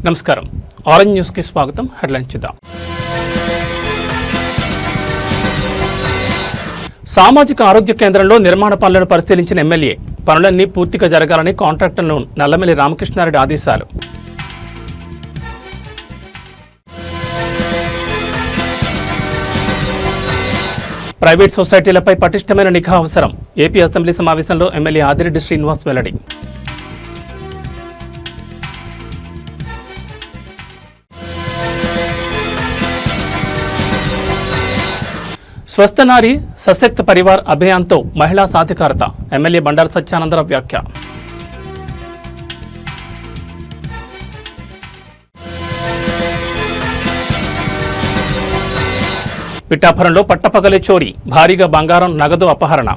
నమస్కారం, orange news కి స్వాగతం. హెడ్లైన్స్ చూద్దాం. సామాజిక ఆరోగ్య కేంద్రంలో నిర్మాణ పనులను పరిశీలించిన ఎమ్మెల్యే పనులన్నీ పూర్తిగా జరగాలని కాంట్రాక్టర్ను నల్లమిల్లి రామకృష్ణారెడ్డి ఆదేశాలు. ప్రైవేట్ సొసైటీలపై పటిష్టమైన నిఘా అవసరం. ఏపీ అసెంబ్లీ సమావేశంలో ఎమ్మెల్యే ఆదిరెడ్డి శ్రీనివాస్ వెల్లడి. స్వస్థ నారి సశక్త పరివార్ అభియాన్తో మహిళా సాధికారత. ఎమ్మెల్యే బండారు సత్యానందరావు వ్యాఖ్య. పిఠాపురంలో పట్టపగలే చోరీ, భారీగా బంగారం నగదు అపహరణ.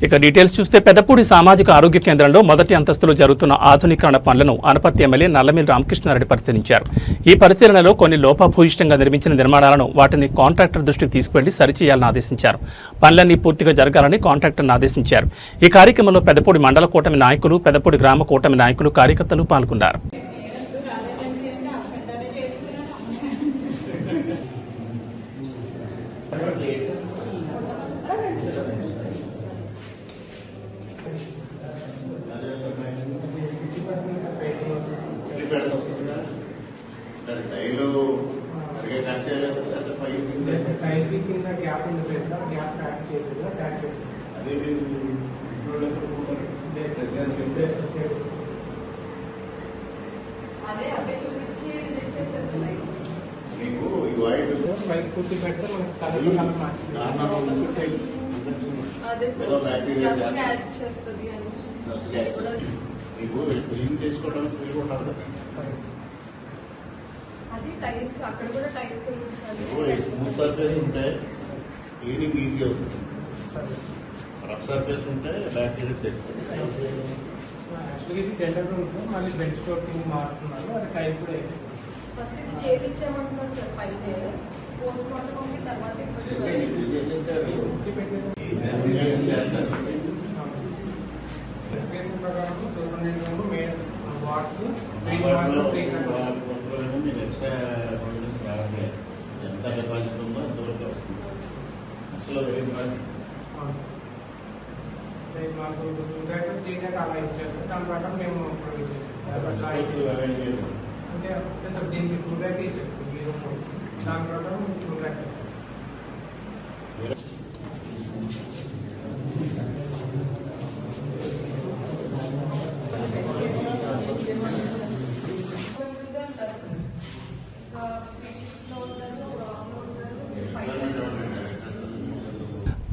ఇక డీటెయిల్స్ చూస్తే పెద్దపూడి సామాజిక ఆరోగ్య కేంద్రంలో మొదటి అంతస్తులో జరుగుతున్న ఆధునీకరణ పనులను అనపర్తి ఎమ్మెల్యే నల్లమిల్లి రామకృష్ణారెడ్డి పరిశీలించారు. ఈ పరిశీలనలో కొన్ని లోపభూయిష్టంగా నిర్మించిన నిర్మాణాలను వాటిని కాంట్రాక్టర్ దృష్టికి తీసుకువెళ్లి సరిచేయాలని ఆదేశించారు. పనులన్నీ పూర్తిగా జరగాలని కాంట్రాక్టర్ను ఆదేశించారు. ఈ కార్యక్రమంలో పెద్దపూడి మండల కూటమి నాయకులు, పెద్దపూడి గ్రామ కూటమి నాయకులు, కార్యకర్తలు పాల్గొన్నారు. స్మూత్ సర్ఫేస్ ఉంటే క్లీనింగ్ ఈజీ అవుతుంది. రఫ్ సర్ఫేస్ ఉంటే బ్యాక్టీరియా ఎంత డిపాజిట్ ఉందో అంతవరకు వస్తుంది. అసలు అలా ఇచ్చేస్తాం. దాని ప్రకారం మేము అంటే దీనికి ఫుడ్ బ్యాక్ ఇచ్చేస్తాం. దాని ప్రకారం ఫుడ్ బ్యాక్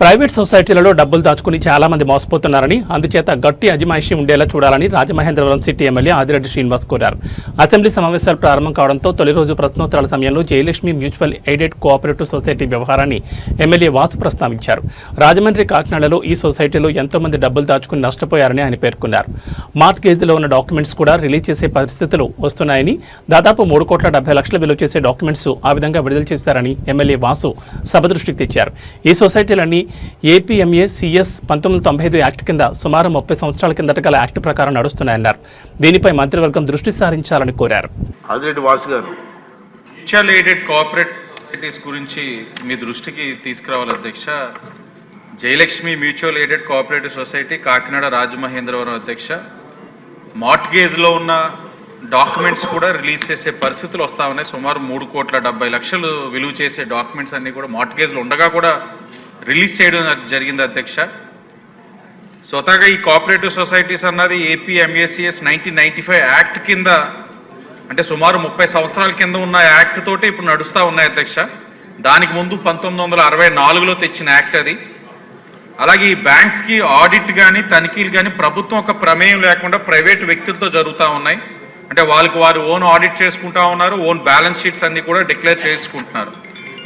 ప్రైవేట్ సొసైటీలలో డబ్బులు దాచుకుని చాలా మంది మోసపోతున్నారని, అందుచేత గట్టి అజమాయిషీ ఉండేలా చూడాలని రాజమహేంద్రవరం సిటీ ఎమ్మెల్యే ఆదిరెడ్డి శ్రీనివాస్ కోరారు. అసెంబ్లీ సమావేశాలు ప్రారంభం కావడంతో తొలి రోజు ప్రశ్నోత్తరాల సమయంలో Jayalakshmi mutual aided cooperative society వ్యవహారాన్ని ఎమ్మెల్యే వాసు ప్రస్తావించారు. రాజమండ్రి, కాకినాడలో ఈ సొసైటీలో ఎంతో మంది డబ్బులు దాచుకుని నష్టపోయారని ఆయన పేర్కొన్నారు. మార్ట్ గేజ్లో ఉన్న డాక్యుమెంట్స్ కూడా రిలీజ్ చేసే పరిస్థితులు వస్తున్నాయని, దాదాపు 3,70,00,000 విలువ చేసే డాక్యుమెంట్స్ ఆ విధంగా విడుదల చేశారని ఎమ్మెల్యే వాసు సభ దృష్టికి తెచ్చారు. ఈ సొసైటీలన్నీ ఏపీఎంఏ సిఎస్ 1995 యాక్ట్ కింద సుమారు 30 సంవత్సరాల కిందట గల యాక్ట్ ప్రకారం నడుస్తున్నాయన్నారు. దీనిపై మంత్రివర్గం దృష్టి సారించాలని కోరారు. మ్యూచువల్ ఎయిడెడ్ కోఆపరేటివ్స్ గురించి మీ దృష్టికి తీసుకురావాలి అధ్యక్ష. Jayalakshmi mutual aided cooperative society Kakinada Rajamahendravaram అధ్యక్ష, మార్ట్గేజ్లో ఉన్న డాక్యుమెంట్స్ కూడా రిలీజ్ చేసే పరిస్థితులు వస్తూ ఉన్నాయి. సుమారు 3,70,00,000 విలువ చేసే డాక్యుమెంట్స్ అన్నీ కూడా మార్ట్గేజ్లో ఉండగా కూడా రిలీజ్ చేయడం జరిగింది అధ్యక్ష. స్వతహాగా ఈ కోఆపరేటివ్ సొసైటీస్ అన్నది ఏపీఎంఏసిఎస్ 1995 యాక్ట్ కింద, అంటే సుమారు 30 సంవత్సరాల కింద ఉన్న యాక్ట్ తోటి ఇప్పుడు నడుస్తూ ఉన్నాయి అధ్యక్ష. దానికి ముందు 1964లో తెచ్చిన యాక్ట్ అది. అలాగే ఈ బ్యాంక్స్కి ఆడిట్ కానీ తనిఖీలు కానీ ప్రభుత్వం ఒక ప్రమేయం లేకుండా ప్రైవేట్ వ్యక్తులతో జరుగుతూ ఉన్నాయి. అంటే వాళ్ళకి వారు ఓన్ ఆడిట్ చేసుకుంటా ఉన్నారు, ఓన్ బ్యాలెన్స్ షీట్స్ అన్ని కూడా డిక్లేర్ చేసుకుంటున్నారు.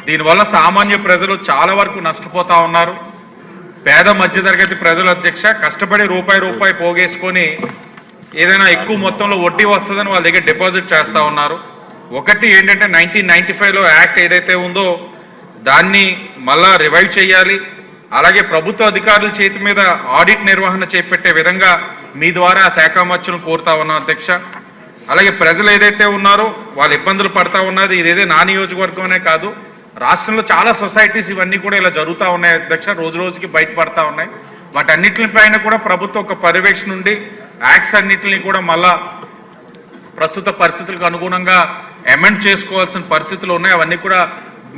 దీనివల్ల సామాన్య ప్రజలు చాలా వరకు నష్టపోతూ ఉన్నారు. పేద మధ్యతరగతి ప్రజలు అధ్యక్ష కష్టపడి రూపాయి పోగేసుకొని ఏదైనా ఎక్కువ మొత్తంలో వడ్డీ వస్తుందని వాళ్ళ దగ్గర డిపాజిట్ చేస్తూ ఉన్నారు. ఒకటి ఏంటంటే 1995లో యాక్ట్ ఏదైతే ఉందో దాన్ని మళ్ళా రివైవ్ చేయాలి. అలాగే ప్రభుత్వ అధికారుల చేతి మీద ఆడిట్ నిర్వహణ చేపట్టే విధంగా మీ ద్వారా శాఖ మంత్రులను కోరుతా ఉన్నాం అధ్యక్ష. అలాగే ప్రజలు ఏదైతే ఉన్నారో వాళ్ళు ఇబ్బందులు పడతా ఉన్నది ఇదేదే నా నియోజకవర్గమే కాదు, రాష్ట్రంలో చాలా సొసైటీస్ ఇవన్నీ కూడా ఇలా జరుగుతూ ఉన్నాయి అధ్యక్ష, రోజు రోజుకి బయటపడతా ఉన్నాయి. వాటన్నిటిపైన కూడా ప్రభుత్వం ఒక పర్యవేక్షణ నుండి యాక్ట్స్ అన్నిటిని కూడా మళ్ళా ప్రస్తుత పరిస్థితులకు అనుగుణంగా అమెండ్ చేసుకోవాల్సిన పరిస్థితులు ఉన్నాయి. అవన్నీ కూడా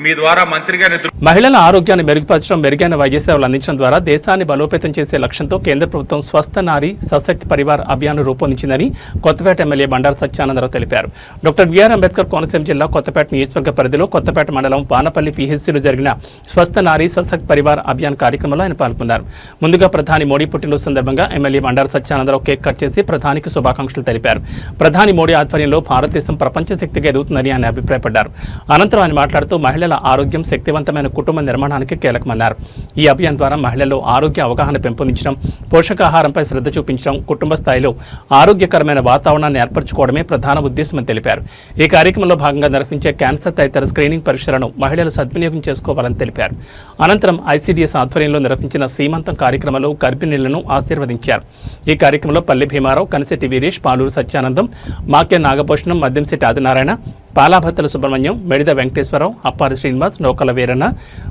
మీ ద్వారా మంత్రి గారి మహిళల ఆరోగ్యాన్ని మెరుగుపరచడం, మెరుగైన వైద్య సేవలు అందించడం ద్వారా దేశాన్ని బలోపేతం చేసే లక్ష్యంతో కేంద్ర ప్రభుత్వం స్వస్థ నారీ సశక్తి పరివార్ అభియాన్ రూపొందించిందని కొత్తపేట ఎమ్మెల్యే బండారు సత్యానందరావు తెలిపారు. డాక్టర్ బిఆర్ అంబేద్కర్ కోనసీమ జిల్లా కొత్తపేట నియోజకవర్గ పరిధిలో కొత్తపేట మండలం వానపల్లి పిహెచ్సిలో జరిగిన స్వస్థ నారీ సశక్తి పరివార్ అభియాన్ కార్యక్రమంలో ఆయన పాల్గొన్నారు. ముందుగా ప్రధాని మోడీ పుట్టినరోజు సందర్భంగా MLA Bandaru Satyananda Rao cake cut చేసి ప్రధానికి శుభాకాంక్షలు తెలిపారు. ప్రధాని మోడీ ఆధ్వర్యంలో భారతదేశం ప్రపంచ శక్తిగా ఎదుగుతుందని ఆయన అభిప్రాయపడ్డారు. అనంతరం ఆయన మాట్లాడుతూ మహిళల ఆరోగ్యం శక్తివంతమైన కుటుంబ నిర్మాణానికి కీలకమన్నారు. ఈ అభియాన్ ద్వారా మహిళల్లో ఆరోగ్య అవగాహన పెంపొందించడం, పోషకాహారంపై శ్రద్ధ చూపించడం, కుటుంబ స్థాయిలో ఆరోగ్యకరమైన వాతావరణాన్ని ఏర్పరచుకోవడమే ప్రధాన ఉద్దేశమని తెలిపారు. ఈ కార్యక్రమంలో భాగంగా నిర్వహించే క్యాన్సర్ తదితర స్క్రీనింగ్ పరీక్షలను మహిళలు సద్వినియోగం చేసుకోవాలని తెలిపారు. అనంతరం ఐసీడీఎస్ ఆధ్వర్యంలో నిర్వహించిన సీమంతం కార్యక్రమంలో గర్భిణీలను ఆశీర్వదించారు. ఈ కార్యక్రమంలో పల్లి భీమారావు, కనిశెట్టి వీరేష్, పాలూరు సత్యానందం, మాకే నాగభూషణం, మద్యంశెట్టి ఆదినారాయణ, పాలాభత్తల సుబ్రహ్మణ్యం, మెడిద వెంకటేశ్వరరావు, అప్పారి శ్రీనివాస్, నోకల వీరన్న,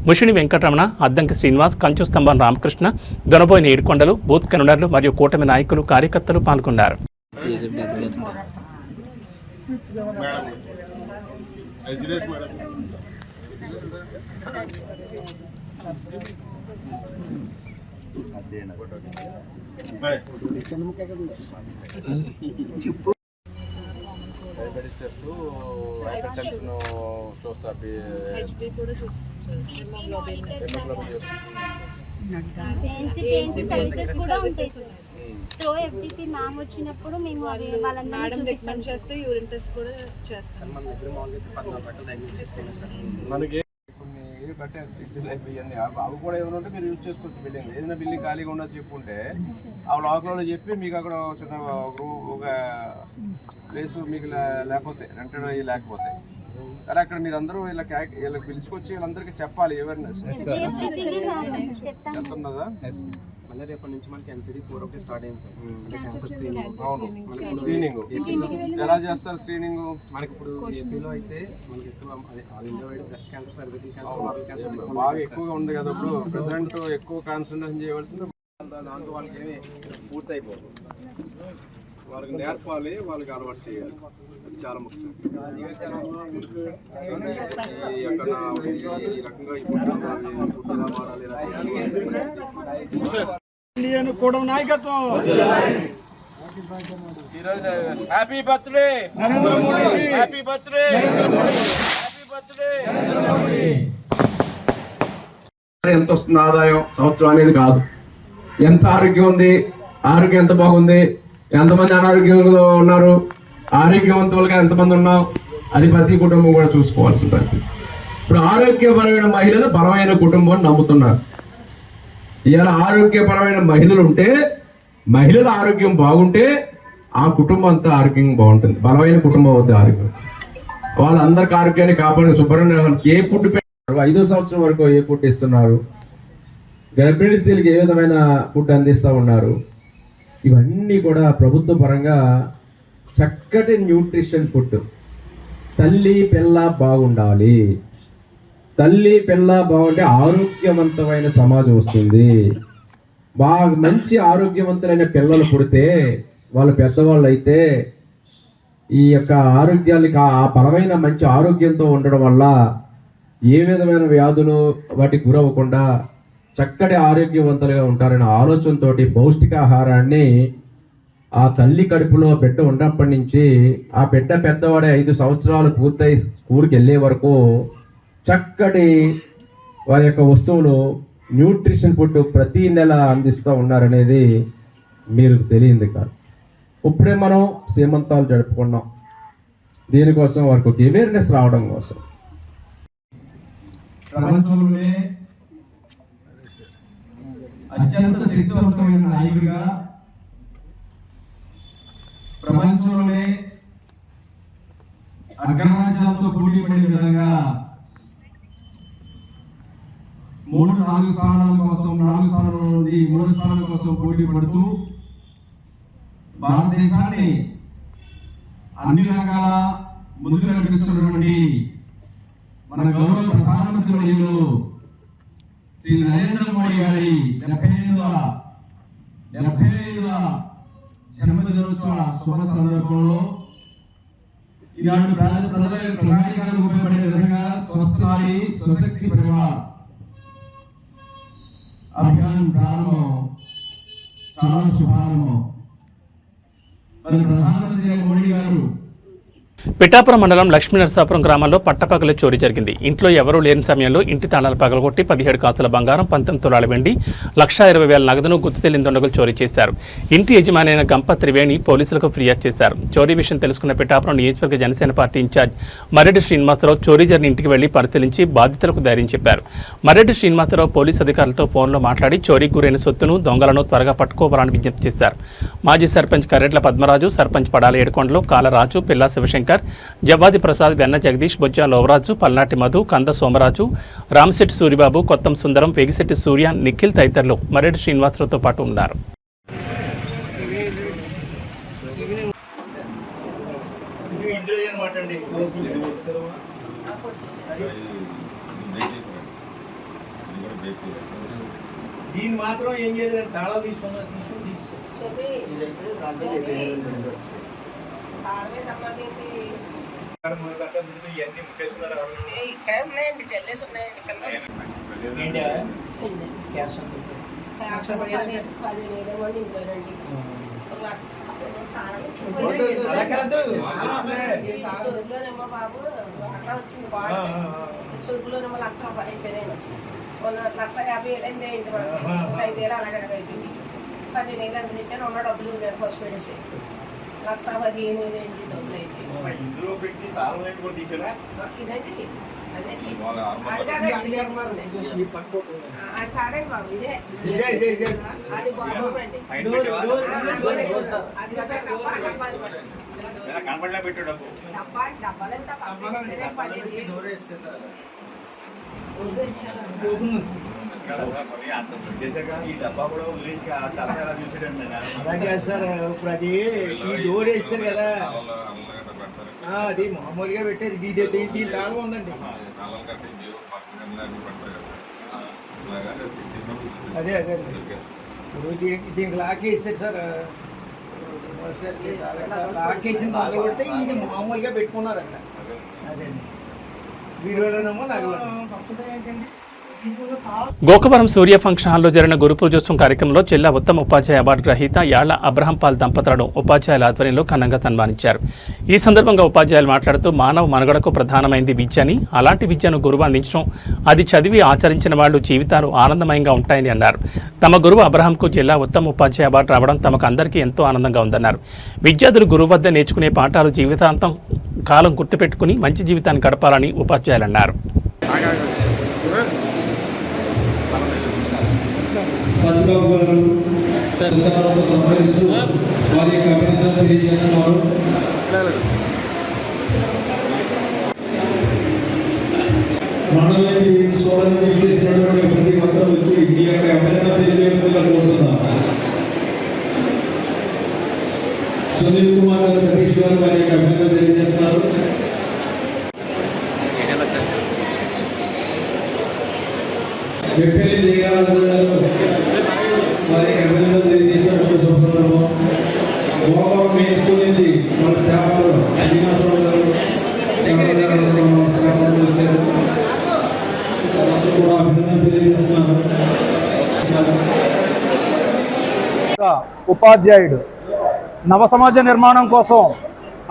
ముషిని వెంకటరమణ, అద్దంకి శ్రీనివాస్, కంచు స్తంభం రామకృష్ణ, దొనబోయిన ఏడుకొండలు, బూత్ కన్వీనర్లు మరియు కూటమి నాయకులు, కార్యకర్తలు పాల్గొన్నారు. డయాబెటిస్ టెస్ట్, హైపర్ టెన్షన్ చూస్తారు, సర్వీసెస్ కూడా ఉంటాయి సార్. త్రో ఎఫ్డిపి మ్యామ్ వచ్చినప్పుడు మేము అవి వాళ్ళందరినీ చూపిస్తాం చేస్తే యూరిన్ టెస్ట్ కూడా చేస్తాం. మన దగ్గర మనకి కొన్ని బట్టే ఇవన్నీ అవి కూడా ఏమైనా ఉంటే మీరు యూజ్ చేసుకోవచ్చు. బిల్డింగ్ ఏదైనా బిల్డింగ్ ఖాళీగా ఉన్నది చెప్పుకుంటే ఆ లాక్లో చెప్పి మీకు అక్కడ చిన్న ఒక ప్లేస్ మీకు లేకపోతే రెంటెడ్ అయ్యి లేకపోతే కానీ అక్కడ మీరు అందరూ వీళ్ళకి పిలుచుకొచ్చి వీళ్ళందరికీ చెప్పాలి అవేర్నెస్. చెప్తున్నదా? మళ్ళీ రేపటి నుంచి మనకి ఎన్సిడి 4 స్టార్ట్ అయింది సార్. అవును, స్క్రీనింగ్ ఎలా చేస్తారు? స్క్రీనింగ్ మనకి ఇప్పుడు ఏపీలో అయితే మనకి ఎక్కువ all India wide breast cancer, cervical cancer బాగా ఎక్కువగా ఉంది కదా. ఇప్పుడు ప్రెసెంట్ ఎక్కువ కాన్సన్ట్రేషన్ చేయవలసింది దాంట్లో వాళ్ళకి ఏమి పూర్తి అయిపోదు. వాళ్ళకి నేర్పాలి, వాళ్ళకి అలవాటు చేయాలి, అది చాలా ముఖ్యం. ఈ రకంగా ఈ ఫుడ్ ఎలా మారాలి, నాయకత్వం. ఈరోజు happy birthday Narendra Modi, happy birthday, happy birthday Narendra Modi. ఎంత వస్తుంది ఆదాయం సంవత్సరం అనేది కాదు, ఎంత ఆరోగ్యం ఉంది, ఆరోగ్యం ఎంత బాగుంది, ఎంతమంది అనారోగ్యంగా ఉన్నారు, ఆరోగ్యవంతులుగా ఎంతమంది ఉన్నాం, అది ప్రతి కుటుంబం కూడా చూసుకోవాల్సిన పరిస్థితి. ఇప్పుడు ఆరోగ్యపరమైన మహిళలు బలమైన కుటుంబం నమ్ముతున్నారు. ఇవాళ ఆరోగ్యపరమైన మహిళలు ఉంటే, మహిళల ఆరోగ్యం బాగుంటే ఆ కుటుంబం అంతా ఆరోగ్యంగా బాగుంటుంది. బలమైన కుటుంబం అవుతుంది ఆరోగ్యం. వాళ్ళందరికీ ఆరోగ్యాన్ని కాపాడే శుభ్రంగా ఏ ఫుడ్ 5వ సంవత్సరం వరకు ఏ ఫుడ్ ఇస్తున్నారు, గర్భిణీ స్త్రీలకు ఏ విధమైన ఫుడ్ అందిస్తూ ఉన్నారు, ఇవన్నీ కూడా ప్రభుత్వ పరంగా చక్కటి న్యూట్రిషన్ ఫుడ్. తల్లి పిల్ల బాగుండాలి, తల్లి పిల్ల బాగుంటే ఆరోగ్యవంతమైన సమాజం వస్తుంది. బాగా మంచి ఆరోగ్యవంతులైన పిల్లలు పుడితే వాళ్ళు పెద్దవాళ్ళు అయితే ఈ యొక్క ఆరోగ్యానికి ఆ బలమైన మంచి ఆరోగ్యంతో ఉండడం వల్ల ఏ విధమైన వ్యాధులు వాటికి గురవ్వకుండా చక్కటి ఆరోగ్యవంతులుగా ఉంటారనే ఆలోచనతో పౌష్టికాహారాన్ని ఆ తల్లి కడుపులో బిడ్డ ఉన్నప్పటి నుంచి ఆ బిడ్డ పెద్దవాడే 5 సంవత్సరాలు పూర్తయి స్కూల్కి వెళ్ళే వరకు చక్కటి వారి యొక్క వస్తువులు న్యూట్రిషన్ ఫుడ్ ప్రతి నెల అందిస్తూ ఉన్నారనేది మీరు తెలియంది కాదు. ఇప్పుడే మనం సీమంతాలు జరుపుకున్నాం, దీనికోసం వారికి ఒక అవేర్నెస్ రావడం కోసం. ప్రపంచంలోనే అత్యంత శక్తివంతమైన నాయకుడిగా, ప్రపంచంలోనే అగ్రరాజ్యాలతో పోటీ పడే విధంగా 4 స్థానాల కోసం 4 స్థానాల నుండి 3 స్థానాల కోసం పోటీ పడుతూ భారతదేశాన్ని అన్ని రకాల ముందుకు నడిపిస్తున్నటువంటి మన గౌరవ ప్రధానమంత్రి వర్యులు శ్రీ నరేంద్ర మోడీ గారి 75వ జన్మదినోత్సవ శుభ సందర్భంలో ఈనాడు ప్రధాని గారు ఉపయోగపడే విధంగా స్వస్థ నారీ స్వశక్తి పరివార్ అభియాన్ ప్రారంభం చాలా శుభారంభం. మరి ప్రధానమంత్రి మోడీ గారు పిఠాపురం మండలం లక్ష్మీనరసాపురం గ్రామంలో పట్టపగలు చోరీ జరిగింది. ఇంట్లో ఎవరూ లేని సమయంలో ఇంటి తాళాలు పగలగొట్టి 17 కాసుల బంగారం, 19 తులాల వెండి, 1,20,000 నగదును గుర్తు తెలియని దుండగులు చోరీ చేశారు. ఇంటి యజమాని అయిన గంప త్రివేణి పోలీసులకు ఫిర్యాదు చేశారు. చోరీ విషయం తెలుసుకున్న పిఠాపురం నియోజకవర్గ జనసేన పార్టీ ఇన్ఛార్జ్ మర్రెడ్డి శ్రీనివాసరావు చోరీ జరిగిన ఇంటికి వెళ్లి పరిశీలించి బాధితులకు ధైర్యం చెప్పారు. మర్రెడ్డి శ్రీనివాసరావు పోలీసు అధికారులతో ఫోన్లో మాట్లాడి చోరీకి గురైన సొత్తును, దొంగలను త్వరగా పట్టుకోవాలని విజ్ఞప్తి చేశారు. మాజీ సర్పంచ్ కర్రెడ్ల పద్మరాజు, సర్పంచ్ పడాల ఏడుకొండలు, కాలరాజు, పిల్లా శివశంకర్, జవ్వాది ప్రసాద్, వెన్న జగదీష్, బొజ్జా లోవరాజు, పల్నాటి మధు, కంద సోమరాజు, రామశెట్టి సూరిబాబు, కొత్తం సుందరం, వేగిశెట్టి సూర్య, నిఖిల్ తదితరులు మర్రెడ్డి శ్రీనివాసరావుతో పాటు ఉన్నారు. దీన్ని మాత్రం ఏం చేయలేదు, తాళాలు తీసుకున్నారు. ఇవన్నీ ముట్టేసుకున్నారు. బాబు అట్లా వచ్చింది బాగా చురుకులోనేమో 1,50,000 అయింది. 5,000 అలాగే 10,000 అంత తిట్టాను. ఉన్న డబ్బులు ఫస్ట్ పెట్టేసి 1,15,000 ఏంటి డబ్బులు అయితే ఇందులో పెట్టి తాళం కూడా తీసాడా? ఇదండి అదండి, అది కాదండి బాబు, ఇదే అది బాత్రూమ్ అండి. అది కనపడలే పెట్టు డబ్బు డబ్బాలంటే అంత చేశాక ఈ డబ్బా కూడా వదిలేసి ఆ డబ్బా ఎలా చూసాడండి నేను. అలాగే సార్, ఇప్పుడు అది ఈ డోర్ వేస్తారు కదా, అది మామూలుగా పెట్టేది. దీని తాళం ఉందండి. అదే ఇప్పుడు దీనికి లాక్ వేస్తారు సార్. లాక్ వేసిన బాగా కొడితే ఇది మామూలుగా పెట్టుకున్నారంట. అదండి వీడియోలోనేమో నగలు. గోకవరం సూర్య ఫంక్షన్ హాల్లో జరిగిన గురు పూజోత్సవం కార్యక్రమంలో జిల్లా ఉత్తమ ఉపాధ్యాయ అవార్డు గ్రహీత యాళ్ల అబ్రహం పాల్ దంపతులను ఉపాధ్యాయుల ఆధ్వర్యంలో ఘనంగా సన్మానించారు. ఈ సందర్భంగా ఉపాధ్యాయులు మాట్లాడుతూ మానవ మనుగడకు ప్రధానమైంది విద్య అని, అలాంటి విద్యను గురువు అందించడం, అది చదివి ఆచరించిన వాళ్ళు జీవితాలు ఆనందమయంగా ఉంటాయని అన్నారు. తమ గురువు అబ్రహంకు జిల్లా ఉత్తమ ఉపాధ్యాయ అవార్డు రావడం తమకు అందరికీ ఎంతో ఆనందంగా ఉందన్నారు. విద్యార్థులు గురువు వద్ద నేర్చుకునే పాఠాలు జీవితాంతం కాలం గుర్తుపెట్టుకుని మంచి జీవితాన్ని గడపాలని ఉపాధ్యాయులు అన్నారు. సత్యబాబు గారు సంహరిస్తూ వారి యొక్క అభినందన తెలియజేస్తున్నారు. మండలి సోదరులు చేసినటువంటి ప్రతి ఒక్కరు వచ్చి మీ యొక్క అభినందన తెలియజేయడంగా కోరుతున్నాం. సునీల్ కుమార్ గారు, సతీష్ గారు వారి యొక్క అభినందన తెలియజేస్తున్నారు. వెంపల్లి జయరాజు గారు వారి అభినందన తెలియజేసినటువంటి శుభ సందర్భం. గోకవరం మెయిన్ స్కూల్ నుంచి మన స్టాఫ్ అందరూ శ్రీనివాసరావు గారు, శంకర్ గారు స్టాఫ్ అందరూ వచ్చారు. అందరూ కూడా అభినందన తెలియజేస్తున్నారు. ఉపాధ్యాయుడు నవ సమాజ నిర్మాణం కోసం,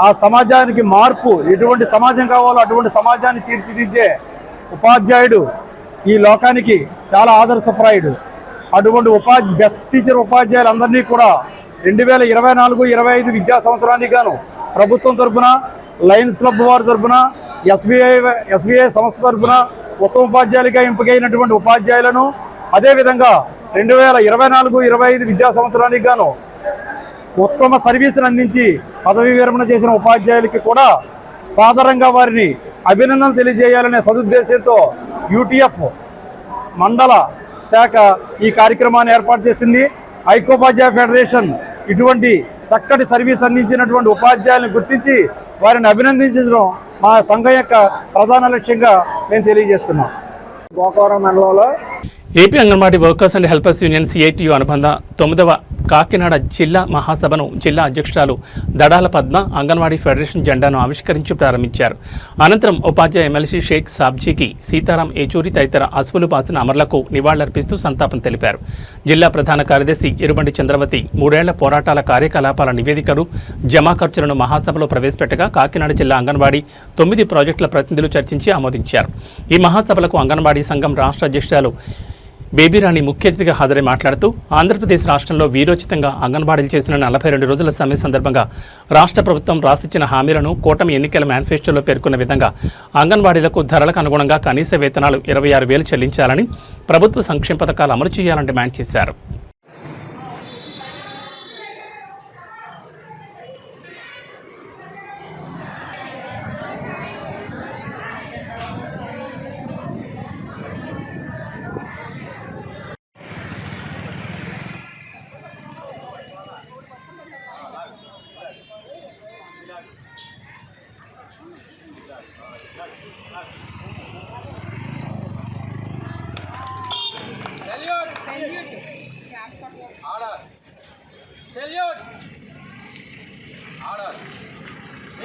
ఆ సమాజానికి మార్పు, ఎటువంటి సమాజం కావాలో అటువంటి సమాజాన్ని తీర్చిదిద్దే ఉపాధ్యాయుడు ఈ లోకానికి చాలా ఆదర్శప్రాయుడు. అటువంటి బెస్ట్ టీచర్ ఉపాధ్యాయులందరినీ కూడా 2024-25 విద్యా సంవత్సరానికి గాను ప్రభుత్వం తరఫున, లయన్స్ క్లబ్ వారి తరఫున, ఎస్బీఐ సంస్థ తరఫున ఉత్తమ ఉపాధ్యాయులుగా ఎంపికైనటువంటి ఉపాధ్యాయులను, అదేవిధంగా 2024-25 విద్యా సంవత్సరానికి గాను ఉత్తమ సర్వీసును అందించి పదవీ విరమణ చేసిన ఉపాధ్యాయులకి కూడా సాధారణంగా వారిని అభినందనలు తెలియజేయాలనే సదుద్దేశంతో యూటీఎఫ్ మండల శాఖ ఈ కార్యక్రమాన్ని ఏర్పాటు చేసింది. ఐక్యోపాధ్యాయ ఫెడరేషన్ ఇటువంటి చక్కటి సర్వీస్ అందించినటువంటి ఉపాధ్యాయులను గుర్తించి వారిని అభినందించడం మా సంఘం యొక్క ప్రధాన లక్ష్యంగా మేము తెలియజేస్తున్నాం. గోకవరం మండలంలో AP anganwadi workers and helpers union CITU అనుబంధ 9వ కాకినాడ జిల్లా మహాసభను జిల్లా అధ్యక్షురాలు దడాల పద్మ అంగన్వాడీ ఫెడరేషన్ జెండాను ఆవిష్కరించి ప్రారంభించారు. అనంతరం ఉపాధ్యాయ ఎమ్మెల్సీ షేక్ సాబ్జీకి, సీతారాం ఏచూరి తదితర అసువులు బాసిన అమరులకు నివాళులర్పిస్తూ సంతాపం తెలిపారు. జిల్లా ప్రధాన కార్యదర్శి ఇరుబండి చంద్రవతి 3 ఏళ్ల పోరాటాల కార్యకలాపాల నివేదికలు, జమా ఖర్చులను మహాసభలో ప్రవేశపెట్టగా కాకినాడ జిల్లా అంగన్వాడీ 9 ప్రాజెక్టుల ప్రతినిధులు చర్చించి ఆమోదించారు. ఈ మహాసభలకు అంగన్వాడీ సంఘం రాష్ట్ర అధ్యక్షురాలు బేబీరాణి ముఖ్య అతిథిగా హాజరై మాట్లాడుతూ ఆంధ్రప్రదేశ్ రాష్ట్రంలో వీరోచితంగా అంగన్వాడీలు చేసిన 42 రోజుల సమ్మె సందర్భంగా రాష్ట్ర ప్రభుత్వం రాసిచ్చిన హామీలను కూటమి ఎన్నికల మేనిఫెస్టోలో పేర్కొన్న విధంగా అంగన్వాడీలకు ధరలకు అనుగుణంగా కనీస వేతనాలు 26,000 చెల్లించాలని, ప్రభుత్వ సంక్షేమ పథకాలు అమలు చేయాలని డిమాండ్ చేశారు.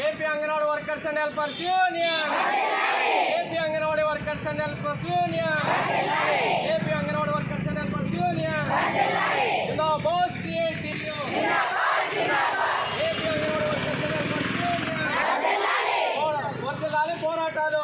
AP anganwadi workers and helpers union, AP anganwadi workers and helpers union, AP anganwadi workers and helpers union, Zindabad CITU, AP anganwadi workers and helpers union, వర్ధిల్లాలి పోరాటాలు.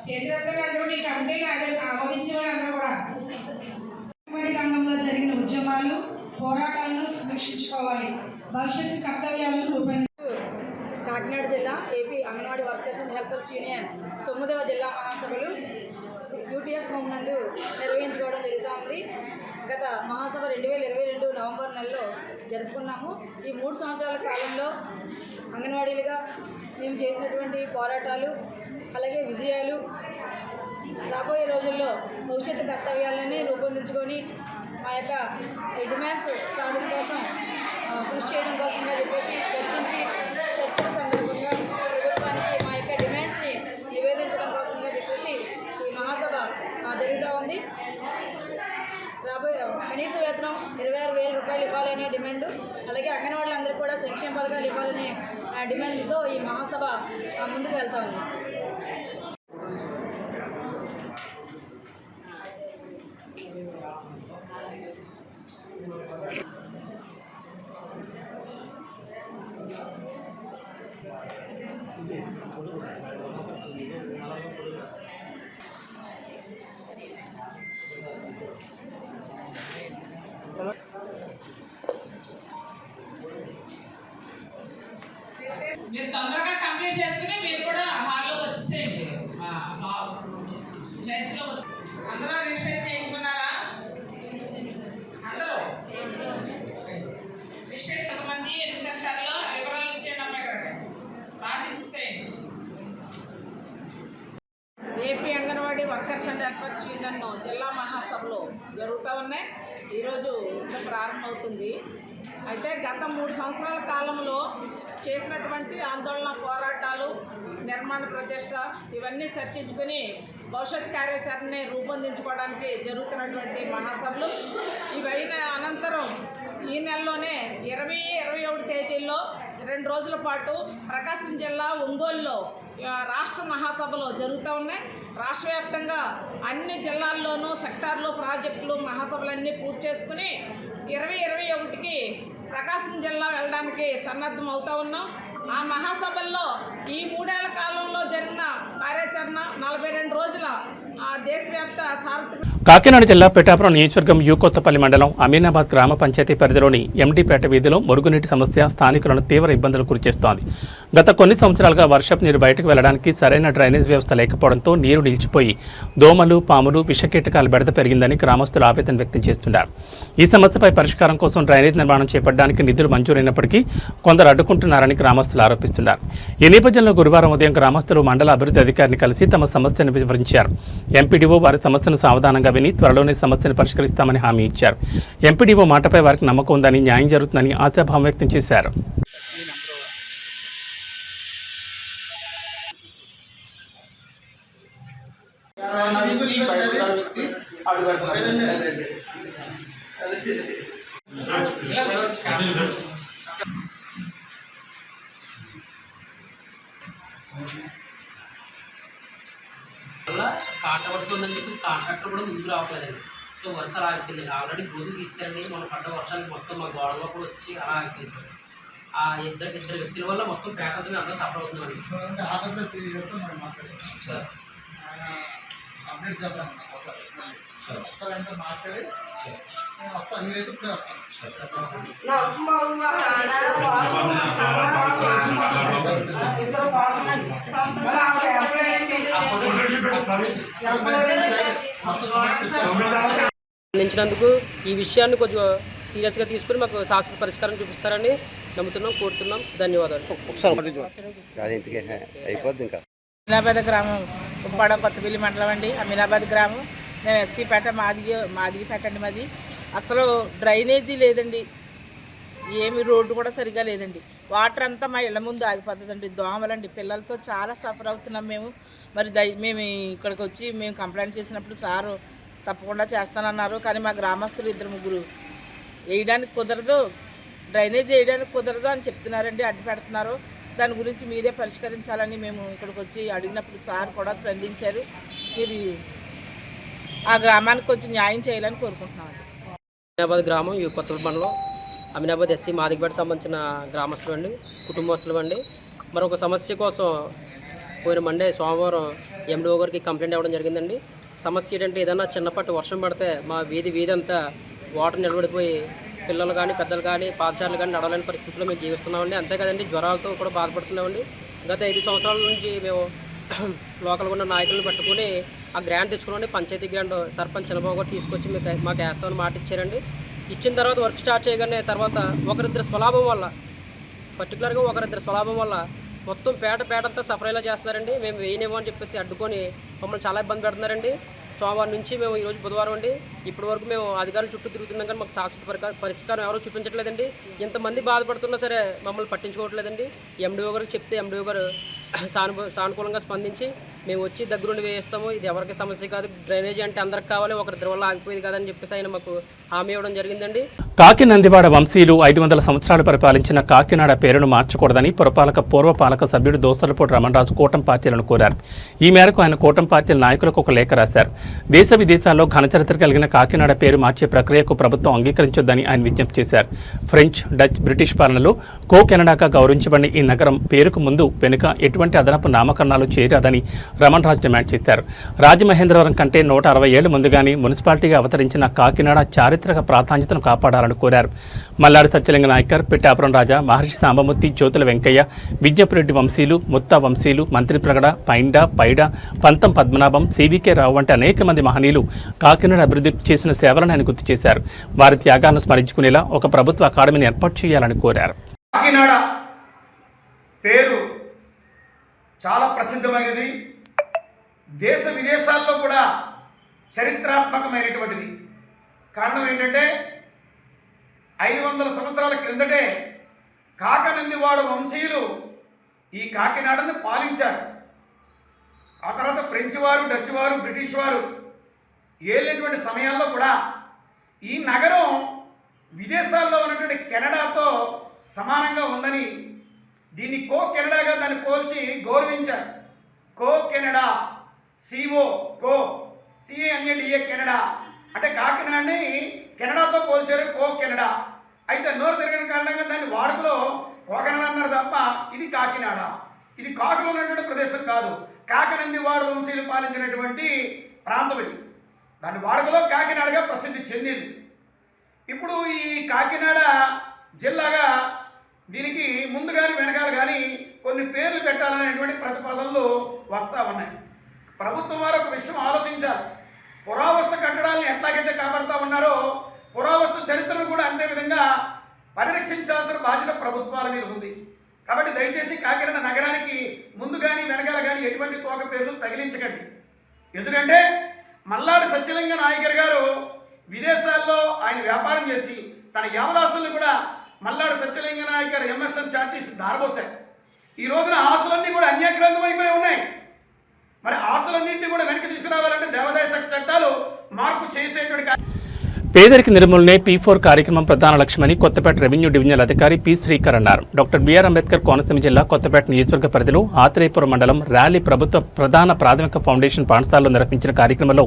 చేతిరత్నాలు ఈ కమిటీలు ఆమోదించే వాళ్ళందరూ కూడా రంగంలో జరిగిన ఉద్యమాలు, పోరాటాలను సమీక్షించుకోవాలి, భవిష్యత్తు కర్తవ్యాలను రూపొందించాలి. కాకినాడ జిల్లా AP anganwadi workers and helpers union 9వ జిల్లా మహాసభలు యూటీఎఫ్ హోమ్ నందు నిర్వహించుకోవడం జరుగుతూ ఉంది. గత మహాసభ 2022 నవంబర్ నెలలో జరుపుకున్నాము. ఈ 3 సంవత్సరాల కాలంలో అంగన్వాడీలుగా మేము చేసినటువంటి పోరాటాలు, అలాగే విజయాలు, రాబోయే రోజుల్లో భవిష్యత్తు కర్తవ్యాలని రూపొందించుకొని మా యొక్క డిమాండ్స్ సాధన కోసం కృషి చేయడం కోసంగా చెప్పేసి చర్చల సందర్భంగా ప్రభుత్వానికి మా యొక్క డిమాండ్స్ని నివేదించడం కోసంగా చెప్పేసి ఈ మహాసభ జరుగుతూ ఉంది. రాబోయే కనీస వేతనం 26,000 రూపాయలు ఇవ్వాలనే డిమాండు, అలాగే అంగన్వాడీలందరికీ కూడా సంక్షేమ పథకాలు ఇవ్వాలనే డిమాండ్తో ఈ మహాసభ ముందుకు వెళ్తా ఉంది. మీరు తొందరగా కంప్లీట్ చేసుకుని మీరు కూడా హాల్లో AP anganwadi workers and helpers union జిల్లా మహాసభలు జరుగుతూ ఉన్నాయి. ఈరోజు ప్రారంభమవుతుంది. అయితే గత 3 సంవత్సరాల కాలంలో చేసినటువంటి ఆందోళన, పోరాటాలు, నిర్మాణ ప్రతిష్ట ఇవన్నీ చర్చించుకుని భవిష్యత్ కార్యాచరణని రూపొందించుకోవడానికి జరుగుతున్నటువంటి మహాసభలు. ఇవైన అనంతరం ఈ నెలలోనే 20-21 తేదీల్లో 2 రోజుల పాటు ప్రకాశం జిల్లా ఒంగోలులో రాష్ట్ర మహాసభలు జరుగుతూ ఉన్నాయి. రాష్ట్ర వ్యాప్తంగా అన్ని జిల్లాల్లోనూ సెక్టార్లు, ప్రాజెక్టులు, మహాసభలన్నీ పూర్తి చేసుకుని 20-21కి ప్రకాశం జిల్లా వెళ్ళడానికి సన్నద్ధం అవుతూ ఉన్నాం. ఆ మహాసభల్లో ఈ 3 ఏళ్ల కాలంలో జరిగిన కార్యాచరణ 42 రోజుల దేశవ్యాప్త సార్వత్రిక. కాకినాడ జిల్లా పిఠాపురం నియోజకవర్గం యు కొత్తపల్లి మండలం అమీనాబాద్ గ్రామ పంచాయతీ పరిధిలోని ఎండీపేట వీధిలో మురుగునీటి సమస్య స్థానికులను తీవ్ర ఇబ్బందులు గురిచేస్తోంది. గత కొన్ని సంవత్సరాలుగా వర్షపు నీరు బయటకు వెళ్లడానికి సరైన డ్రైనేజ్ వ్యవస్థ లేకపోవడంతో నీరు నిలిచిపోయి దోమలు, పాములు, విషకీటకాల బెడద పెరిగిందని గ్రామస్తులు ఆవేదన వ్యక్తం చేస్తున్నారు. ఈ సమస్యపై పరిష్కారం కోసం డ్రైనేజ్ నిర్మాణం చేపట్టడానికి నిధులు మంజూరైనప్పటికీ కొందరు అడ్డుకుంటున్నారని గ్రామస్తులు ఆరోపిస్తున్నారు. ఈ నేపథ్యంలో గురువారం ఉదయం గ్రామస్తులు మండల అభివృద్ధి అధికారిని కలిసి తమ సమస్యను వివరించారు. ఎంపీడీఓ వారి సమస్యను సావధానంగా విని త్వరలోనే సమస్యను పరిష్కరిస్తామని హామీ ఇచ్చారు. ఎంపీడీఓ మాటపై వారికి నమ్మకం ఉందని, న్యాయం జరుగుతుందని ఆశాభావం వ్యక్తం చేశారు. కాంట్రాక్టర్ ఉందని చెప్పి కాంట్రాక్టర్ కూడా ముందుకు రావట్లేదండి. సో వర్క్ అలా ఆగిపోయింది. ఆల్రెడీ గోధులు తీస్తారండి. మనం పడ్డ వర్షానికి మొత్తం మా గోడలో కూడా వచ్చి అలా ఆగిపోయింది. ఆ ఇద్దరు వ్యక్తుల వల్ల మొత్తం పేటతో అందరూ సఫర్ అవుతుందండి. సార్ అప్డేట్ చేస్తాను సార్ అంటే మాట్లాడి నేను వస్తాను. మీరైతే ఇప్పుడే అందించినందుకు ఈ విషయాన్ని కొంచెం సీరియస్గా తీసుకుని మాకు శాశ్వత పరిష్కారం చూపిస్తారని నమ్ముతున్నాం, కోరుతున్నాం. ధన్యవాదాలు. అమీనాబాద్ గ్రామం ఉప్పాడ కొత్తపల్లి మండలం అండి. అమీనాబాద్ గ్రామం. నేను ఎస్సీపేట, మాదిగిపేట అండి మాది. అసలు డ్రైనేజీ లేదండి, ఏమి రోడ్డు కూడా సరిగా లేదండి. వాటర్ అంతా మా ఇళ్ళ ముందు ఆగిపోతుందండి. దోమలండి, పిల్లలతో చాలా సఫర్ అవుతున్నాం మేము. మరి మేము ఇక్కడికి వచ్చి మేము కంప్లైంట్ చేసినప్పుడు సారు తప్పకుండా చేస్తానన్నారు. కానీ మా గ్రామస్తులు 2-3 వేయడానికి కుదరదు, డ్రైనేజ్ వేయడానికి కుదరదు అని చెప్తున్నారండి, అడ్డు పెడుతున్నారు. దాని గురించి మీరే పరిష్కరించాలని మేము ఇక్కడికి వచ్చి అడిగినప్పుడు సార్ కూడా స్పందించారు. మీరు ఆ గ్రామానికి కొంచెం న్యాయం చేయాలని కోరుకుంటున్నామండి. అమీనాబాద్ గ్రామం యు కొత్తపల్లి మండలం అమీనాబాద్ ఎస్సీ మాదిగపేట సంబంధించిన గ్రామస్తులు అండి, కుటుంబస్తులు అండి. మరొక సమస్య కోసం పోయిన మండే సోమవారం ఎండిఓ గారికి కంప్లైంట్ ఇవ్వడం జరిగిందండి. సమస్య ఏంటంటే ఏదైనా చిన్నపాటి వర్షం పడితే మా వీధి అంతా వాటర్ నిలబడిపోయి పిల్లలు కానీ పెద్దలు కానీ పాఠశాలలు కానీ నడవలేని పరిస్థితుల్లో మేము జీవిస్తున్నామండి. అంతే కదండి, జ్వరాలతో కూడా బాధపడుతున్నామండి. గత 5 సంవత్సరాల నుంచి మేము లోకల్గా ఉన్న నాయకులను పట్టుకుని ఆ గ్రాంట్ తెచ్చుకున్నాండి. పంచాయతీ గ్రాంట్ సర్పంచ్ చిన్నబాబు గారు తీసుకొచ్చి మాకు వేస్తామని మాట ఇచ్చారండి. ఇచ్చిన తర్వాత వర్క్ స్టార్ట్ చేయగానే తర్వాత ఒకరిద్దరు స్వలాభం వల్ల, పర్టికులర్గా ఒకరిద్దరు స్వలాభం వల్ల మొత్తం పేటంతా సఫరైలా చేస్తున్నారండి. మేము వేయనేమో అని చెప్పేసి అడ్డుకొని మమ్మల్ని చాలా ఇబ్బంది పెడుతున్నారండి. సోమవారం నుంచి మేము ఈరోజు బుధవారం అండి, ఇప్పటి వరకు మేము అధికారుల చుట్టూ తిరుగుతున్నాం కానీ మాకు శాశ్వత పరిష్కారం ఎవరో చూపించట్లేదండి. ఇంతమంది బాధపడుతున్నా సరే మమ్మల్ని పట్టించుకోవట్లేదండి. ఎండిఓ గారికి చెప్తే ఎండిఓ గారు సానుకూలంగా స్పందించి మేము వచ్చి దగ్గరుండి వేస్తాము, ఇది ఎవరికి సమస్య కాదు, డ్రైనేజీ అంటే అందరికి కావాలి, ఒకరిద్దరి వల్ల ఆగిపోయింది కదని చెప్పేసి ఆయన మాకు హామీ ఇవ్వడం జరిగిందండి. కాకి నందివాడ వంశీయులు 500 సంవత్సరాలు పరిపాలించిన కాకినాడ పేరును మార్చకూడదని పూర్వపాలక సభ్యుడు దోసలపూడి రమణరాజు కూటమి పార్టీలను కోరారు. ఈ మేరకు ఆయన కూటమి పార్టీల నాయకులకు ఒక లేఖ రాశారు. దేశ విదేశాల్లో ఘనచరిత్ర కలిగిన కాకినాడ పేరు మార్చే ప్రక్రియకు ప్రభుత్వం అంగీకరించొద్దని ఆయన విజ్ఞప్తి చేశారు. ఫ్రెంచ్, డచ్, బ్రిటిష్ పాలనలో కెనడాగా గౌరవించబడిన ఈ నగరం పేరుకు ముందు వెనుక ఎటువంటి అదనపు నామకరణాలు చేయరాదని రమణరాజు డిమాండ్ చేశారు. రాజమహేంద్రవరం కంటే 160 ఏళ్ల ముందుగానే మున్సిపాలిటీగా అవతరించిన కాకినాడ చారిత్రక ప్రాధాన్యతను కాపాడాలని కోరారు. మల్లాడి సత్యలింగ నాయకర్, పిఠాపురం రాజా, మహర్షి సాంబమూర్తి, జ్యోతుల వెంకయ్య, విజ్ఞపురెడ్డి వంశీలు, ముత్తా వంశీలు, మంత్రి ప్రగడ, పైడ, పంతం పద్మనాభం, సివికే రావు వంటి అనేక మంది మహనీయులు కాకినాడ అభివృద్ధి చేసిన సేవలను ఆయన గుర్తు చేశారు. వారి త్యాగాలను స్మరించుకునేలా ఒక ప్రభుత్వ అకాడమీని ఏర్పాటు చేయాలని కోరారు. కాకినాడ పేరు చాలా ప్రసిద్ధమైనది. దేశ విదేశాల్లో కూడా చరిత్రాత్మకమైనటువంటిది. కారణం ఏంటంటే 500 సంవత్సరాల క్రిందటే కాకనందివాడ వంశీయులు ఈ కాకినాడను పాలించారు. ఆ తర్వాత ఫ్రెంచ్ వారు, డచ్ వారు, బ్రిటిష్ వారు ఏలినటువంటి సమయాల్లో కూడా ఈ నగరం విదేశాల్లో ఉన్నటువంటి కెనడాతో సమానంగా ఉందని దీన్ని కో కెనడాగా దాన్ని పోల్చి గౌరవించారు. కో కెనడా, సిఓ కో, సిఏఎన్ఏడిఏ కెనడా అంటే కాకినాడని కెనడాతో పోల్చారు, కో కెనడా. అయితే నోరు తిరగని కారణంగా దాన్ని వాడుకలో కోకనాడ అన్నారు తప్ప ఇది కాకినాడ, ఇది కాకులో ఉన్నటువంటి ప్రదేశం కాదు. కాకనందివాడ వంశీయులు పాలించినటువంటి ప్రాంతం ఇది. దాని వాడుకలో కాకినాడగా ప్రసిద్ధి చెందింది. ఇప్పుడు ఈ కాకినాడ జిల్లాగా దీనికి ముందు కానీ వెనకాల కానీ కొన్ని పేర్లు పెట్టాలనేటువంటి ప్రతిపాదనలు వస్తూ ఉన్నాయి. ప్రభుత్వం వారు ఒక విషయం ఆలోచించారు. పురావస్తు కట్టడాలను ఎట్లాగైతే కాపాడుతూ ఉన్నారో పురావస్తు చరిత్రను కూడా అంతే విధంగా పరిరక్షించాల్సిన బాధ్యత ప్రభుత్వాల మీద ఉంది. కాబట్టి దయచేసి కాకినాడ నగరానికి ముందు కానీ వెనకాల కానీ ఎటువంటి తోక పేర్లు తగిలించకండి. ఎందుకంటే మల్లాడి సత్యలింగ నాయకర్ గారు విదేశాల్లో ఆయన వ్యాపారం చేసి తన యావదాస్తులను కూడా మల్లాడి సత్యలింగ నాయకర్ ఎంఎస్ఎన్ చార్టీస్ దారబోసారు. ఈ రోజున ఆస్తులన్నీ కూడా అన్యాక్రాంతం అయిపోయి ఉన్నాయి. మరి ఆస్తులన్నింటినీ కూడా వెనక్కి తీసుకురావాలంటే దేవాదాయ శాఖ చట్టాలు మార్పు చేసేటువంటి పేదరిక నిర్మూలనే P4 కార్యక్రమం ప్రధాన లక్ష్యమని కొత్తపేట రెవెన్యూ డివిజనల్ అధికారి పి శ్రీకర్ అన్నారు. డాక్టర్ బిఆర్ అంబేద్కర్ కోనసీమ జిల్లా కొత్తపేట నియోజకవర్గ పరిధిలో ఆత్రేయపురం మండలం ర్యాలీ ప్రభుత్వ ప్రధాన ప్రాథమిక ఫౌండేషన్ పాఠశాలలో నిర్వహించిన కార్యక్రమంలో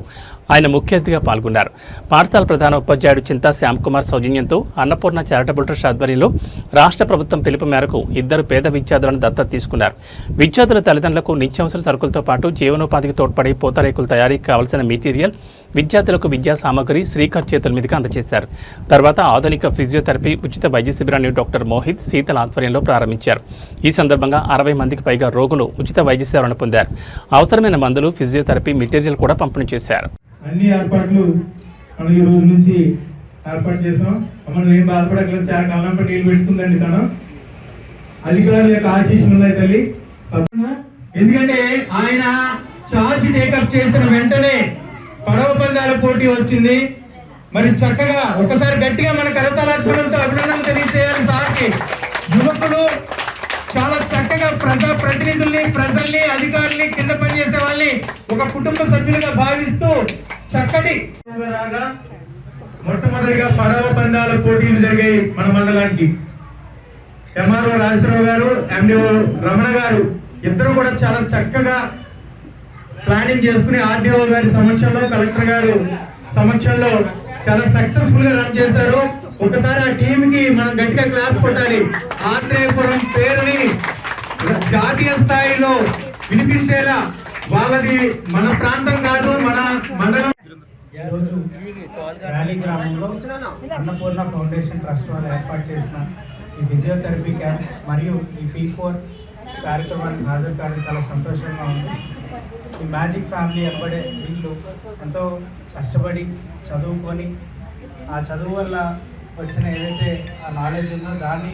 ఆయన ముఖ్య అతిథిగా పాల్గొన్నారు. పాఠశాల ప్రధాన ఉపాధ్యాయుడు చింతా శ్యామ్కుమార్ సౌజన్యంతో అన్నపూర్ణ చారిటబుల్ ట్రస్ట్ ఆధ్వర్యంలో రాష్ట్ర ప్రభుత్వం పిలుపు మేరకు 2 పేద విద్యార్థులను దత్తత తీసుకున్నారు. విద్యార్థుల తల్లిదండ్రులకు నిత్యావసర సరుకులతో పాటు జీవనోపాధికి తోడ్పడే పూతరేకుల తయారీకి కావలసిన మెటీరియల్, విద్యార్థులకు విద్యా సామగ్రి శ్రీకర్ చేతుల మీదుగా అందజేశారు. తర్వాత ఆధునిక ఫిజియోథెరపీ ఉచిత వైద్య శిబిరాన్ని డాక్టర్ మోహిత్ శీతల ఆధ్వర్యంలో ప్రారంభించారు. ఈ సందర్భంగా 60 మందికి పైగా రోగులు ఉచిత వైద్య సేవలను పొందారు. అవసరమైన మందులు, ఫిజియోథెరపీ మెటీరియల్ కూడా పంపిణీ చేశారు. అన్ని ఏర్పాట్లు మనం ఈ రోజు నుంచి ఏర్పాటు చేసాం. మనం ఏం బాధపడగలం, చాలా కాలం పట్టి నీళ్ళు పెట్టుకుందండి తను. అధికారుల యొక్క ఆశీస్సులు ఉన్నాయి తల్లి. ఎందుకంటే ఆయన ఛార్జ్ టేకప్ చేసిన వెంటనే పడవ పందాల పోటీ వచ్చింది. మరి చక్కగా ఒకసారి గట్టిగా మన కరతాళాధ్వర్యంతో అభినందన తెలియజేయాలి సార్కి. యువకులు చాలా చక్కగా ప్రజాప్రతినిధుల్ని, ప్రజల్ని, అధికారుల్ని, కింద పనిచేసే వాళ్ళని ఒక కుటుంబ సభ్యులుగా భావిస్తూ చక్కటి రాగా మొట్టమొదటిగా పడవ పందాల పోటీలు జరిగాయి మన మండలానికి. ఎంఆర్ఓ రాజేశ్వరరావు గారు, ఎండిఓ రమణ గారు ఇద్దరు కూడా చాలా చక్కగా ప్లానింగ్ చేసుకుని ఆర్డీఓ గారి సమక్షంలో, కలెక్టర్ గారు సమక్షంలో చాలా సక్సెస్ఫుల్ గా రన్ చేశారు. ఒకసారి ఆ టీమ్ కి మనం గట్టిగా క్లాప్స్ కొట్టాలి. ఆత్రేయపురం పేరుని జాతీయ స్థాయిలో వినిపించేలా, వాళ్ళది మన ప్రాంతం కాదు, మన మండలం. ఈరోజు ర్యాలీ గ్రామంలో అన్నపూర్ణ ఫౌండేషన్ ట్రస్ట్ వాళ్ళు ఏర్పాటు చేసిన ఈ ఫిజియోథెరపీ క్యాంప్ మరియు ఈ P4 కార్యక్రమానికి హాజరు కావడం చాలా సంతోషంగా ఉంది. ఈ మ్యాజిక్ ఫ్యామిలీ ఎంబడే వీళ్ళు ఎంతో కష్టపడి చదువుకొని ఆ చదువు వల్ల వచ్చిన ఏదైతే ఆ నాలెడ్జ్ ఉందో దాన్ని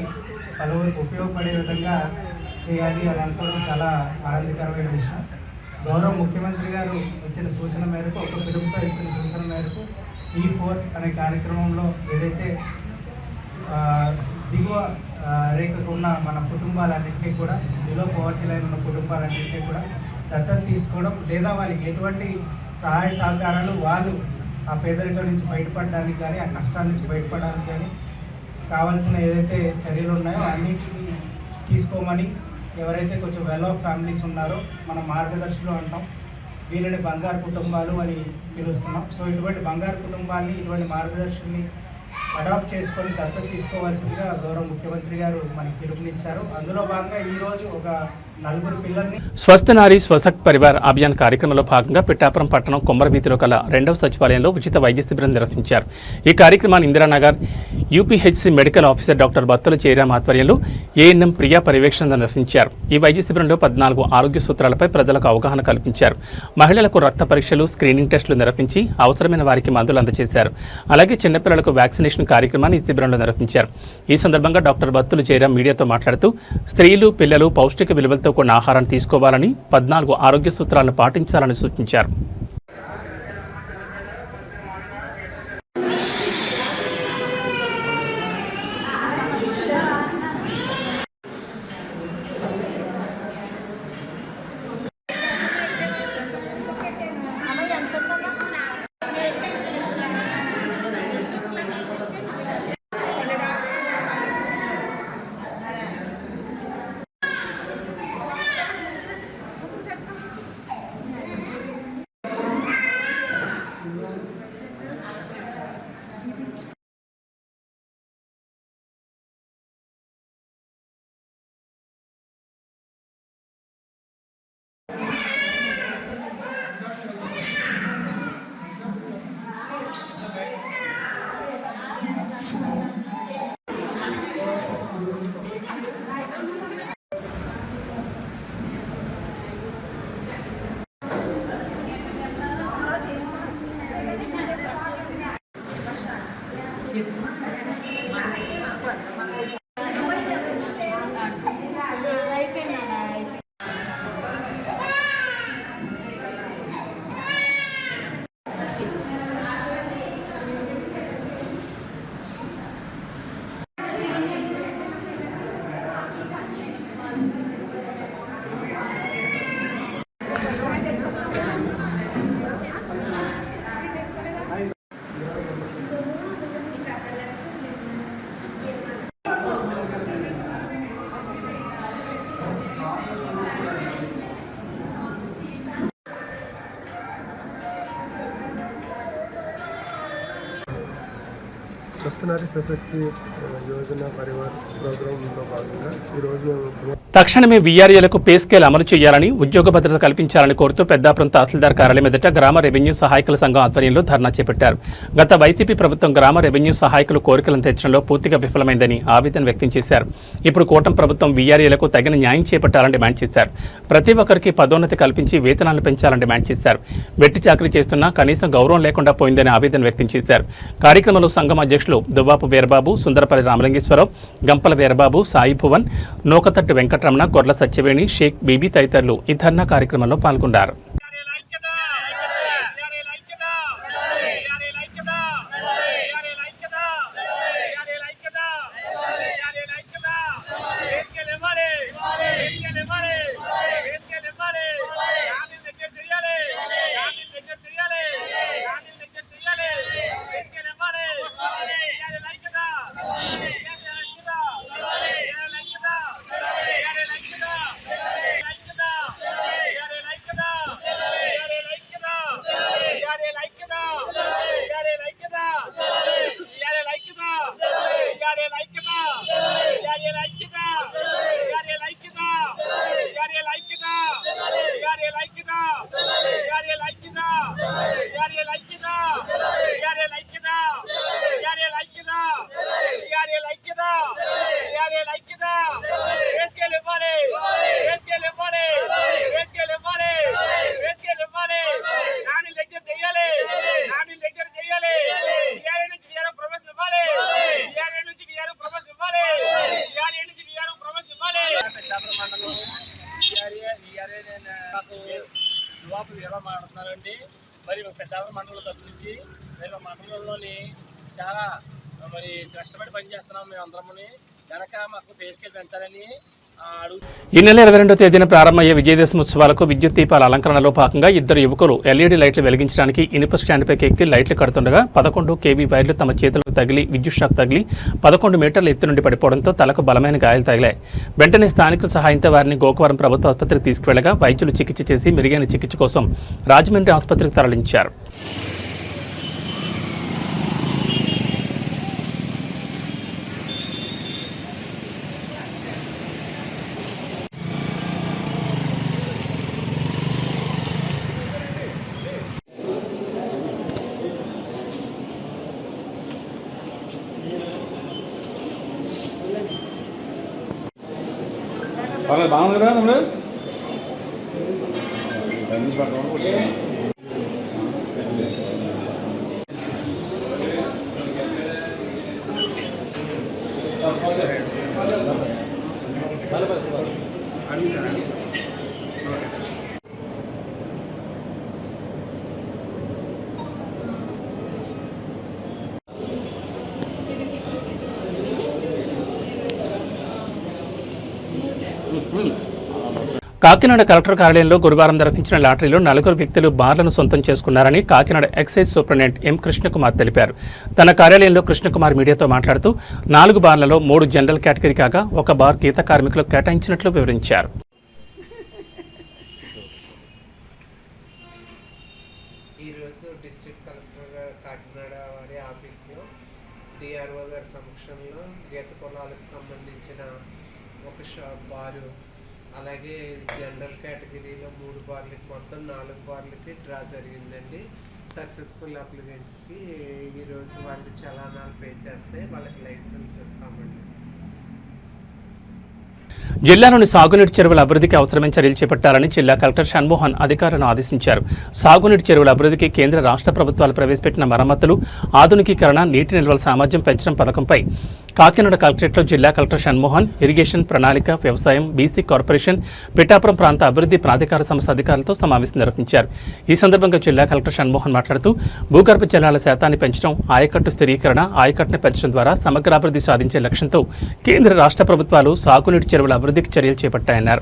పలువురికి ఉపయోగపడే విధంగా చేయాలి అని అనుకోవడం చాలా ఆనందకరమైన విషయం. గౌరవ ముఖ్యమంత్రి గారు ఇచ్చిన సూచన మేరకు, ఒక పిలుపుతో ఇచ్చిన సూచన మేరకు P4 అనే కార్యక్రమంలో ఏదైతే దిగువ రేఖకు ఉన్న మన కుటుంబాలన్నింటినీ కూడా, బిలో పవర్టీ లైన్ ఉన్న కుటుంబాలన్నింటినీ కూడా దత్తత తీసుకోవడం, లేదా వాళ్ళకి ఎటువంటి సహాయ సహకారాలు వాళ్ళు ఆ పేదరికం నుంచి బయటపడడానికి కానీ, ఆ కష్టాల నుంచి బయటపడడానికి కానీ కావాల్సిన ఏదైతే చర్యలు ఉన్నాయో అన్నింటినీ తీసుకోమని, ఎవరైతే కొంచెం వెల్ ఆఫ్ ఫ్యామిలీస్ ఉన్నారో మన మార్గదర్శులు అంటాం, వీళ్ళని బంగారు కుటుంబాలు అని పిలుస్తున్నాం. సో ఇటువంటి బంగారు కుటుంబాన్ని, ఇటువంటి మార్గదర్శుల్ని అడాప్ట్ చేసుకొని దత్తత తీసుకోవాల్సిందిగా గౌరవ ముఖ్యమంత్రి గారు మనకి పిలుపునిచ్చారు. అందులో భాగంగా ఈరోజు ఒక 4 పిల్లల్ని స్వస్థ నారీ స్వశక్త్ పరివార్ అభియాన్ కార్యక్రమంలో భాగంగా పిఠాపురం పట్టణం కొమ్మరవీధిలో కల 2వ సచివాలయంలో ఉచిత వైద్య శిబిరం నిర్వహించారు. ఈ కార్యక్రమాన్ని Indiranagar UPHC medical officer doctor Battula Jayaram ఆధ్వర్యంలో ఏఎన్ఎం ప్రియా పర్యవేక్షణ నిర్వహించారు. ఈ వైద్య శిబిరంలో 14 ఆరోగ్య సూత్రాలపై ప్రజలకు అవగాహన కల్పించారు. మహిళలకు రక్త పరీక్షలు, స్క్రీనింగ్ టెస్టులు నిర్వహించి అవసరమైన వారికి మందులు అందజేశారు. అలాగే చిన్నపిల్లలకు వ్యాక్సినేషన్ కార్యక్రమాన్ని ఈ శిబిరంలో నిర్వహించారు. ఈ సందర్భంగా డాక్టర్ బత్తుల జయరామ్ మీడియాతో మాట్లాడుతూ స్త్రీలు, పిల్లలు పౌష్టిక విలువలతో ప్రోటీన్తో కూడిన ఆహారం తీసుకోవాలని 14 ఆరోగ్య సూత్రాలను పాటించాలని సూచించారు. స్వస్థ నారీ సశక్తి యోజన పరివార్ ప్రోగ్రాంలో భాగంగా ఈరోజు మేము తక్షణమే వీఆర్ఏలకు పే స్కేల్ అమలు చేయాలని, ఉద్యోగ భద్రత కల్పించాలని కోరుతూ పెద్దాపురం తహసీల్దార్ కార్యాలయం ఎదుట గ్రామ రెవెన్యూ సహాయకుల సంఘం ఆధ్వర్యంలో ధర్నా చేపట్టారు. గత వైసీపీ ప్రభుత్వం గ్రామ రెవెన్యూ సహాయకులు కోరికలను తెచ్చడంలో పూర్తిగా విఫలమైందని ఆవేదన వ్యక్తం చేశారు. ఇప్పుడు కూటమి ప్రభుత్వం వీఆర్ఏలకు తగిన న్యాయం చేపట్టాలని డిమాండ్ చేశారు. ప్రతి ఒక్కరికి పదోన్నతి కల్పించి వేతనాలను పెంచాలని డిమాండ్ చేశారు. వెట్టి చాకరీ చేస్తున్నా కనీసం గౌరవం లేకుండా పోయిందని ఆవేదన వ్యక్తం చేశారు. కార్యక్రమంలో సంఘం అధ్యక్షులు దువ్వాపు వీరబాబు, సుందరపల్లి రామలింగేశ్వరరావు, గంపల వీరబాబు, సాయి భువన్, నోకతట్టు వెంకటరమణ, గొర్ల సత్యవేణి, షేక్ బీబీ తదితరులు ఈ ధర్నా కార్యక్రమంలో పాల్గొన్నారు. మాట్లాడుతున్నారండి. మరి పెద్దాపురం మండలం తరఫు నుంచి మేము మండలంలోని చాలా మరి కష్టపడి పనిచేస్తున్నాం. మేము అందరముని వెనక మాకు పే స్కేల్ పెంచాలని ఈ నెల 22వ తేదీన ప్రారంభమయ్యే విజయదశమి ఉత్సవాలకు విద్యుత్ దీపాల అలంకరణలో భాగంగా ఇద్దరు యువకులు ఎల్ఈడీ లైట్లు వెలిగించడానికి ఇనుప స్టాండ్పైకి ఎక్కి లైట్లు కడుతుండగా 11 kV వైర్లు తమ చేతులకు తగిలి విద్యుత్ షాక్ తగిలి 11 మీటర్ల ఎత్తు నుండి పడిపోవడంతో తలకు బలమైన గాయాలు తగిలాయి. వెంటనే స్థానికుల సహాయంతో వారిని గోకవరం ప్రభుత్వ ఆసుపత్రికి తీసుకువెళ్లగా వైద్యులు చికిత్స చేసి మెరుగైన చికిత్స కోసం రాజమండ్రి ఆసుపత్రికి తరలించారు. బాగుంది కదా తమ్ముడు. అడిగి కాకినాడ కలెక్టర్ కార్యాలయంలో గురువారం నిర్వహించిన లాటరీలో 4 వ్యక్తులు బార్లను సొంతం చేసుకున్నారని Kakinada excise superintendent M Krishnakumar తెలిపారు. తన కార్యాలయంలో కృష్ణకుమార్ మీడియాతో మాట్లాడుతూ 4 బార్లలో 3 జనరల్ కేటగిరీ కాగా 1 బార్ గీత కార్మికులకు కేటాయించినట్లు వివరించారు. ఈరోజు డిస్ట్రిక్ట్ కలెక్టర్ కాకినాడ వారి ఆఫీస్లో డిఆర్ఓ గారి సమక్షంలో గీత కులాలకు సంబంధించిన ఒక బారు, అలాగే జనరల్ కేటగిరీలో 3 బార్లకి మొత్తం 4 బార్లకి డ్రా జరిగిందండి. సక్సెస్ఫుల్ అప్లికెంట్స్కి ఈరోజు వాళ్ళు చలానాలు పే చేస్తే వాళ్ళకి లైసెన్స్ ఇస్తామండి. జిల్లాలోని సాగునీటి చెరువుల అభివృద్ధికి అవసరమైన చర్యలు చేపట్టాలని జిల్లా కలెక్టర్ షణ్మోహన్ అధికారులను ఆదేశించారు. సాగునీటి చెరువుల అభివృద్ధికి కేంద్ర రాష్ట్ర ప్రభుత్వాలు ప్రవేశపెట్టిన మరమ్మతులు, ఆధునికీకరణ, నీటి నిల్వల సామర్థ్యం పెంచడం పథకంపై కాకినాడ కలెక్టరేట్లో జిల్లా కలెక్టర్ షణ్మోహన్, ఇరిగేషన్, ప్రణాళిక, వ్యవసాయం, బీసీ కార్పొరేషన్, పిఠాపురం ప్రాంత అభివృద్ధి ప్రాధికార సంస్థ అధికారులతో సమావేశం నిర్వహించారు. ఈ సందర్భంగా జిల్లా కలెక్టర్ షణ్మోహన్ మాట్లాడుతూ భూగర్భ జలాల శాతాన్ని పెంచడం, ఆయకట్టు స్థిరీకరణ, ఆయకట్టును పెంచడం ద్వారా సమగ్రాభివృద్ధి సాధించే లక్ష్యంతో కేంద్ర రాష్ట్ర ప్రభుత్వాలు సాగునీటి చెరువుల అభివృద్ధికి చర్యలు చేపట్టాయన్నారు.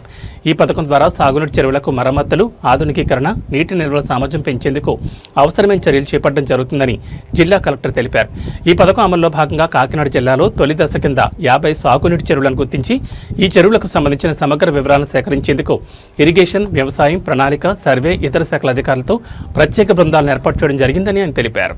ఈ పథకం ద్వారా సాగునీటి చెరువులకు మరమ్మతులు, ఆధునికీకరణ, నీటి నిల్వల సామర్థ్యం పెంచేందుకు అవసరమైన చర్యలు చేపట్టడం జరుగుతుందని జిల్లా కలెక్టర్ తెలిపారు. ఈ పథకం అమల్లో భాగంగా కాకినాడ జిల్లాలో తొలి దశ కింద 50 సాగునీటి చెరువులను గుర్తించి ఈ చెరువులకు సంబంధించిన సమగ్ర వివరాలను సేకరించేందుకు ఇరిగేషన్, వ్యవసాయం, ప్రణాళిక, సర్వే, ఇతర శాఖల అధికారులతో ప్రత్యేక బృందాలను ఏర్పాటు చేయడం జరిగిందని ఆయన తెలిపారు.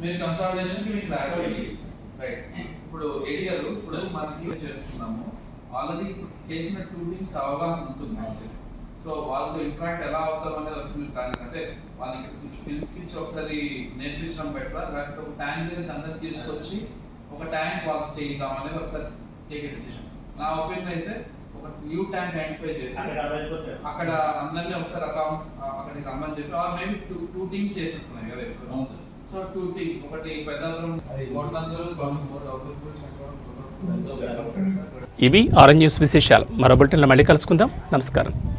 మీరు కన్సల్టేషన్ కి మీకు క్లారిటీ రైట్. ఇప్పుడు ఏడియాలు ఇప్పుడు మనకి చేస్తున్నాము, ఆల్రెడీ చేసిన 2 టీమ్స్ అవగాహన ఉంటుంది. సో వాళ్ళతో ఇంటరాక్ట్ ఎలా అవుతాం అనేది వస్తుంది. అంటే వాళ్ళకి పిలిపించి ఒకసారి నేర్పించడం బెటరా, లేకపోతే ఒక ట్యాంక్ దగ్గర అందరు తీసుకొచ్చి ఒక ట్యాంక్ వాళ్ళకి చేయిద్దాం అనేది ఒకసారి టేక్ ఎ డిసిషన్. నా ఒపీనియన్ అయితే ఒక న్యూ ట్యాంక్ ఐడెంటిఫై చేసి అక్కడ అందరినీ ఒకసారి అక్కడికి రమ్మని చెప్పి మేబీ 2 టీమ్స్ చేస్తున్నాయి కదా ఇప్పుడు. సో 2 టీమ్స్, ఒకటి పెద్దాపురం, ఇవి ఆరెంజ్ న్యూస్ విశేషాలు. మరో బులెటిన్లో మళ్ళీ కలుసుకుందాం. నమస్కారం.